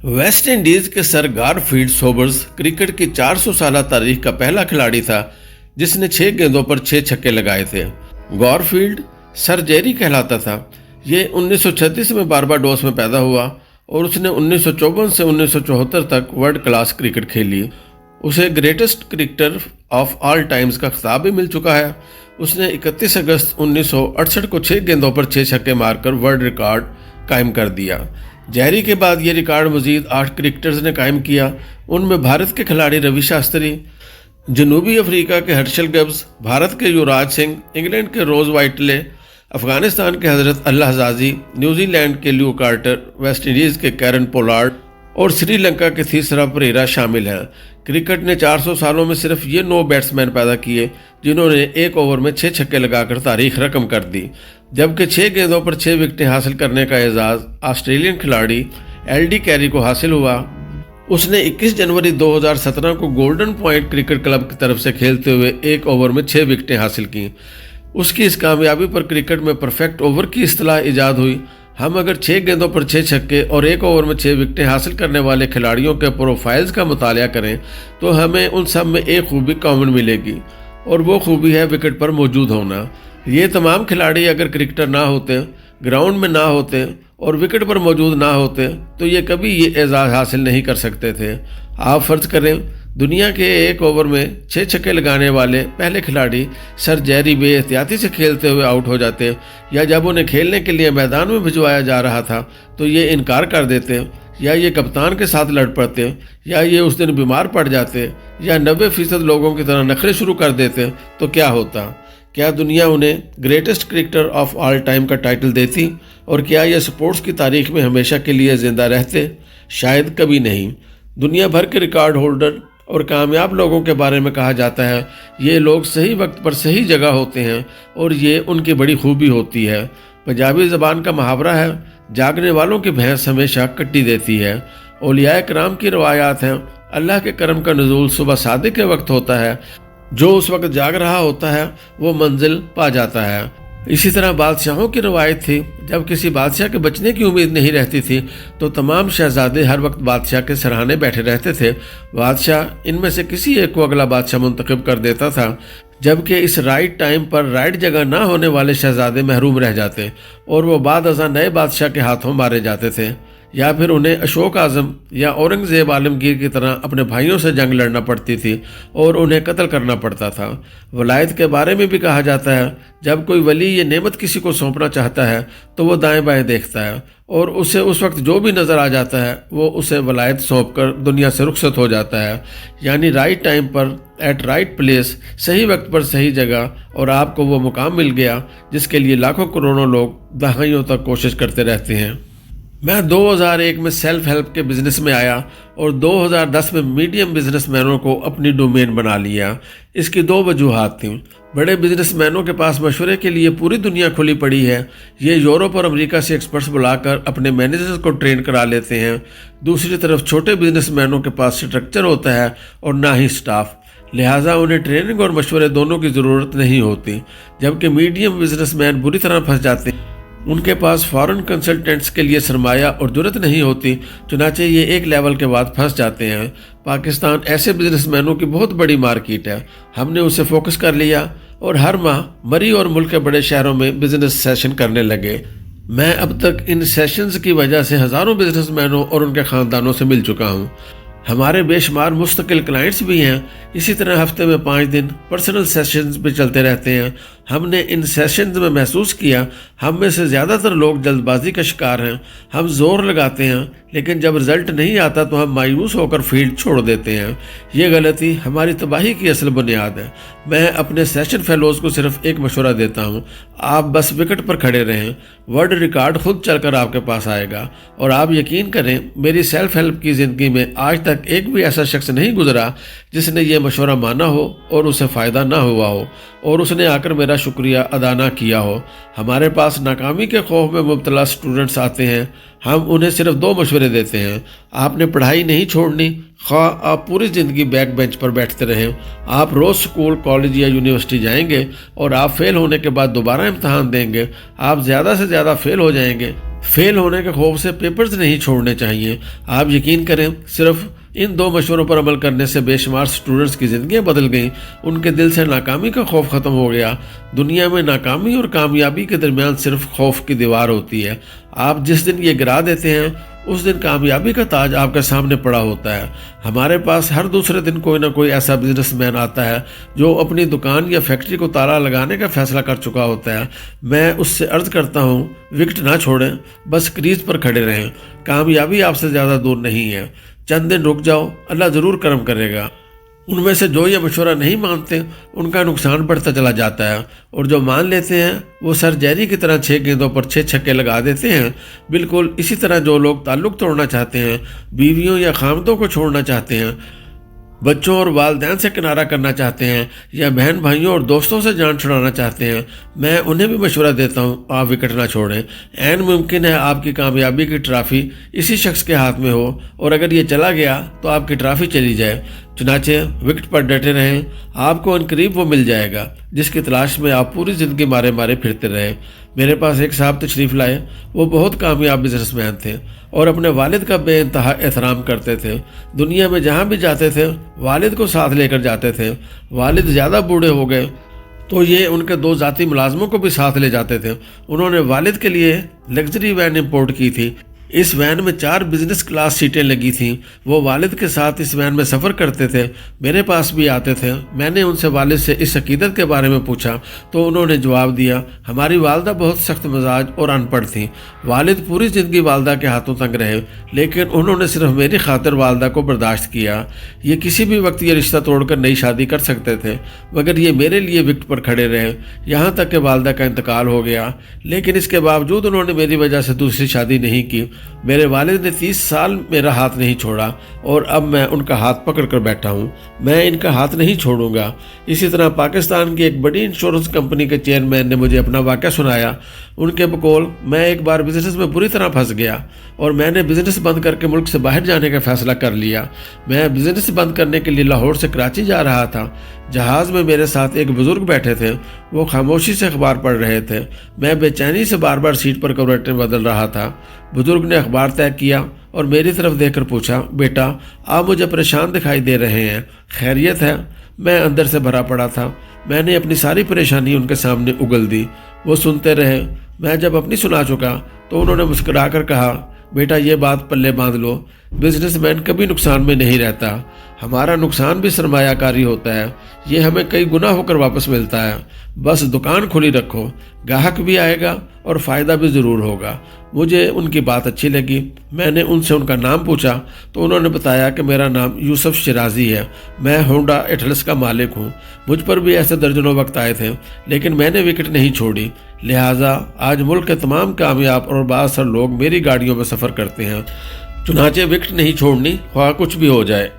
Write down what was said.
West Indies के sir Garfield Sobers cricket की 400 साल तारीख का पहला खिलाड़ी था जिसने 6 गेंदों पर 6 छक्के लगाए थे। गारफील्ड सर जेरी कहलाता था। ये 1936 में बारबाडोस में पैदा हुआ और उसने 1954 से 1974 तक वर्ल्ड क्लास क्रिकेट खेली। उसे greatest cricketer of all times का खिताब भी मिल चुका है। उसने 31 अगस्त 1968 को 6 गेंदों पर 6 छक्के मारकर वर्ल्ड रिकॉर्ड कायम कर दिया। जेरी के बाद ये रिकॉर्ड मजीद 8 क्रिकेटर्स ने कायम किया। उनमें भारत के खिलाड़ी रवि शास्त्री, जनूबी अफ्रीका के हर्षल गिब्स, भारत के युवराज सिंह, इंग्लैंड के रोज वाइटले, अफगानिस्तान के हजरत अल्लाह हजाजी, न्यूजीलैंड के ल्यू कार्टर, वेस्ट इंडीज़ के कैरन पोलार्ड और श्रीलंका के तीसरा परेरा शामिल हैं। क्रिकेट ने 400 सालों में सिर्फ ये 9 बैट्समैन पैदा किए जिन्होंने एक ओवर में 6 छक्के लगाकर तारीख रकम कर दी, जबकि 6 गेंदों पर 6 विकेटें हासिल करने का एजाज़ ऑस्ट्रेलियन खिलाड़ी एल डी कैरी को हासिल हुआ। उसने 21 जनवरी 2017 को गोल्डन पॉइंट क्रिकेट क्लब की तरफ से खेलते हुए एक ओवर में 6 विकेटें हासिल की। उसकी इस कामयाबी पर क्रिकेट में परफेक्ट ओवर की इस्तिलाह ईजाद हुई। हम अगर 6 गेंदों पर 6 छक्के और एक ओवर में 6 विकेटें हासिल करने वाले खिलाड़ियों के प्रोफाइल्स का मुतालिया करें तो हमें उन सब में एक खूबी कॉमन मिलेगी और वो खूबी है विकेट पर मौजूद होना। ये तमाम खिलाड़ी अगर क्रिकेटर ना होते, ग्राउंड में ना होते और विकेट पर मौजूद ना होते तो ये कभी ये एजाज़ हासिल नहीं कर सकते थे। आप फ़र्ज़ करें दुनिया के एक ओवर में 6 छक्के लगाने वाले पहले खिलाड़ी सर जेरी बेहतियाती से खेलते हुए आउट हो जाते, या जब उन्हें खेलने के लिए मैदान में भिजवाया जा रहा था तो ये इनकार कर देते, या ये कप्तान के साथ लड़ पड़ते, या ये उस दिन बीमार पड़ जाते, या 90% लोगों की तरह नखरे शुरू कर देते, तो क्या होता? क्या दुनिया उन्हें greatest cricketer of all time का टाइटल देती और क्या ये स्पोर्ट्स की तारीख में हमेशा के लिए ज़िंदा रहते? शायद कभी नहीं। दुनिया भर के रिकॉर्ड होल्डर और कामयाब लोगों के बारे में कहा जाता है ये लोग सही वक्त पर सही जगह होते हैं और ये उनकी बड़ी खूबी होती है। पंजाबी ज़बान का मुहावरा है, जागने वालों की भैंस हमेशा कट्टी देती है। औलियाए कराम की रवायात हैं, अल्लाह के करम का नुज़ूल सुबह सादिक के वक्त होता है। जो उस वक्त जाग रहा होता है वो मंजिल पा जाता है। इसी तरह बादशाहों की रवायत थी, जब किसी बादशाह के बचने की उम्मीद नहीं रहती थी तो तमाम शहजादे हर वक्त बादशाह के सराहने बैठे रहते थे। बादशाह इनमें से किसी एक को अगला बादशाह मुंतखब कर देता था, जबकि इस राइट टाइम पर राइट जगह ना होने वाले शहजादे महरूम रह जाते और वो बाद अज़ां नए बादशाह के हाथों मारे जाते थे, या फिर उन्हें अशोक आज़म या औरंगज़ेब आलमगीर की तरह अपने भाइयों से जंग लड़ना पड़ती थी और उन्हें कत्ल करना पड़ता था। वलायत के बारे में भी कहा जाता है जब कोई वली ये नेमत किसी को सौंपना चाहता है तो वो दाएं बाएं देखता है और उसे उस वक्त जो भी नज़र आ जाता है वो उसे वलायत सौंप कर दुनिया से रुखसत हो जाता है। यानी राइट टाइम पर एट राइट प्लेस, सही वक्त पर सही जगह, और आपको वो मुकाम मिल गया जिसके लिए लाखों करोड़ों लोग दहाइयों तक कोशिश करते रहते हैं। मैं 2001 में सेल्फ हेल्प के बिज़नेस में आया और 2010 में मीडियम बिजनेसमैनों को अपनी डोमेन बना लिया। इसकी 2 वजूहात थीं। बड़े बिजनेसमैनों के पास मशवरे के लिए पूरी दुनिया खुली पड़ी है। ये यूरोप और अमेरिका से एक्सपर्ट्स बुलाकर अपने मैनेजर्स को ट्रेन करा लेते हैं। दूसरी तरफ छोटे बिजनेसमैनों के पास स्ट्रक्चर होता है और ना ही स्टाफ, लिहाजा उन्हें ट्रेनिंग और मशवरे दोनों की ज़रूरत नहीं होती। जबकि मीडियम बिजनेसमैन बुरी तरह फंस जाते हैं। उनके पास फॉरेन कंसल्टेंट्स के लिए सरमाया और जरूरत नहीं होती, चुनाचे ये एक लेवल के बाद फंस जाते हैं। पाकिस्तान ऐसे बिजनेसमैनों की बहुत बड़ी मार्केट है। हमने उसे फोकस कर लिया और हर माह मरी और मुल्क के बड़े शहरों में बिजनेस सेशन करने लगे। मैं अब तक इन सेशंस की वजह से हज़ारों बिजनेसमैनों और उनके ख़ानदानों से मिल चुका हूँ। हमारे बेशुमार मुस्तकिल क्लाइंट्स भी हैं। इसी तरह हफ्ते में 5 दिन पर्सनल सेशंस भी चलते रहते हैं। हमने इन सेशंस में महसूस किया हम में से ज़्यादातर लोग जल्दबाजी का शिकार हैं। हम जोर लगाते हैं लेकिन जब रिज़ल्ट नहीं आता तो हम मायूस होकर फील्ड छोड़ देते हैं। ये गलती हमारी तबाही की असल बुनियाद है। मैं अपने सेशन फेलोज़ को सिर्फ एक मशवरा देता हूँ, आप बस विकेट पर खड़े रहें, वर्ल्ड रिकॉर्ड खुद चलकर आपके पास आएगा। और आप यकीन करें मेरी सेल्फ हेल्प की ज़िंदगी में आज तक एक भी ऐसा शख्स नहीं गुजरा जिसने ये मशवरा माना हो और उसे फ़ायदा ना हुआ हो और उसने आकर मेरा शुक्रिया अदा ना किया हो। हमारे पास नाकामी के खौफ में मुब्तला स्टूडेंट्स आते हैं। हम उन्हें सिर्फ 2 मशवरे देते हैं। आपने पढ़ाई नहीं छोड़नी, ख्वाह आप पूरी ज़िंदगी बैक बेंच पर बैठते रहें। आप रोज़ स्कूल, कॉलेज या यूनिवर्सिटी जाएंगे और आप फेल होने के बाद दोबारा इम्तहान देंगे। आप ज़्यादा से ज़्यादा फेल हो जाएंगे फेल होने के खौफ से पेपर्स नहीं छोड़ने चाहिए। आप यकीन करें, सिर्फ इन 2 मशवरों पर अमल करने से बेशुमार स्टूडेंट्स की ज़िंदगियाँ बदल गईं। उनके दिल से नाकामी का खौफ ख़त्म हो गया। दुनिया में नाकामी और कामयाबी के दरमियान सिर्फ खौफ की दीवार होती है। आप जिस दिन ये गिरा देते हैं, उस दिन कामयाबी का ताज आपके सामने पड़ा होता है। हमारे पास हर दूसरे दिन कोई ना कोई ऐसा बिजनेसमैन आता है जो अपनी दुकान या फैक्ट्री को ताला लगाने का फैसला कर चुका होता है। मैं उससे अर्ज करता हूँ, विकेट ना छोड़ें, बस क्रीज पर खड़े रहें। कामयाबी आपसे ज़्यादा दूर नहीं है। चंद दिन रुक जाओ, अल्लाह ज़रूर करम करेगा। उनमें से जो ये मशवरा नहीं मानते, उनका नुकसान बढ़ता चला जाता है, और जो मान लेते हैं वो सर जेरी की तरह 6 गेंदों पर 6 छक्के लगा देते हैं। बिल्कुल इसी तरह जो लोग ताल्लुक़ तोड़ना चाहते हैं, बीवियों या खामदों को छोड़ना चाहते हैं, बच्चों और वालिदैन से किनारा करना चाहते हैं, या बहन भाइयों और दोस्तों से जान छुड़ाना चाहते हैं, मैं उन्हें भी मशवरा देता हूँ, आप विकेट ना छोड़ें। ऐन मुमकिन है आपकी कामयाबी की ट्रॉफी इसी शख्स के हाथ में हो, और अगर ये चला गया तो आपकी ट्रॉफी चली जाए। चुनाचे विकेट पर डटे रहें, आपको अनकरीब वो मिल जाएगा जिसकी तलाश में आप पूरी ज़िंदगी मारे मारे फिरते रहे। मेरे पास एक साहब तशरीफ़ लाए। वो बहुत कामयाब बिजनेसमैन थे और अपने वालिद का बेइंतहा एहतराम करते थे। दुनिया में जहाँ भी जाते थे, वालिद को साथ लेकर जाते थे। वालिद ज़्यादा बूढ़े हो गए तो ये उनके 2 ज़ाती मुलाजमों को भी साथ ले जाते थे। उन्होंने वालिद के लिए लग्जरी वैन इंपोर्ट की थी। इस वैन में 4 बिजनेस क्लास सीटें लगी थीं। वो वालिद के साथ इस वैन में सफ़र करते थे, मेरे पास भी आते थे। मैंने उनसे वालिद से इस अकीदत के बारे में पूछा तो उन्होंने जवाब दिया, हमारी वालदा बहुत सख्त मिजाज और अनपढ़ थी। वालिद पूरी ज़िंदगी वालदा के हाथों तंग रहे, लेकिन उन्होंने सिर्फ मेरी खातिर वालदा को बर्दाश्त किया। ये किसी भी वक्त ये रिश्ता तोड़कर नई शादी कर सकते थे, मगर ये मेरे लिए विकेट पर खड़े रहे, यहाँ तक कि वालदा का इंतकाल हो गया। लेकिन इसके बावजूद उन्होंने मेरी वजह से दूसरी शादी नहीं की। मेरे वालिद ने 30 साल मेरा हाथ नहीं छोड़ा, और अब मैं उनका हाथ पकड़ कर बैठा हूँ। मैं इनका हाथ नहीं छोड़ूंगा। इसी तरह पाकिस्तान की एक बड़ी इंश्योरेंस कंपनी के चेयरमैन ने मुझे अपना वाक़या सुनाया। उनके बकौल मैं एक बार बिजनेस में बुरी तरह फंस गया और मैंने बिजनेस बंद करके मुल्क से बाहर जाने का फैसला कर लिया। मैं बिजनेस बंद करने के लिए लाहौर से कराची जा रहा था। जहाज़ में मेरे साथ एक बुज़ुर्ग बैठे थे। वो खामोशी से अखबार पढ़ रहे थे। मैं बेचैनी से बार बार सीट पर करवटें बदल रहा था। बुज़ुर्ग ने अखबार तय किया और मेरी तरफ देखकर पूछा, बेटा आप मुझे परेशान दिखाई दे रहे हैं, खैरियत है? मैं अंदर से भरा पड़ा था। मैंने अपनी सारी परेशानी उनके सामने उगल दी। वो सुनते रहे। मैं जब अपनी सुना चुका तो उन्होंने मुस्कुराकर कहा, बेटा ये बात पल्ले बांध लो, बिजनेसमैन कभी नुकसान में नहीं रहता। हमारा नुकसान भी सरमायाकारी होता है, ये हमें कई गुना होकर वापस मिलता है। बस दुकान खुली रखो, ग्राहक भी आएगा और फ़ायदा भी ज़रूर होगा। मुझे उनकी बात अच्छी लगी। मैंने उनसे उनका नाम पूछा तो उन्होंने बताया कि मेरा नाम यूसुफ शिराजी है, मैं होंडा एटलस का मालिक हूँ। मुझ पर भी ऐसे दर्जनों वक्त आए थे, लेकिन मैंने विकेट नहीं छोड़ी। लिहाजा आज मुल्क के तमाम कामयाब और बाअसर लोग मेरी गाड़ियों में सफ़र करते हैं। चुनाचे विकेट नहीं छोड़नी, ख्वाह कुछ भी हो जाए।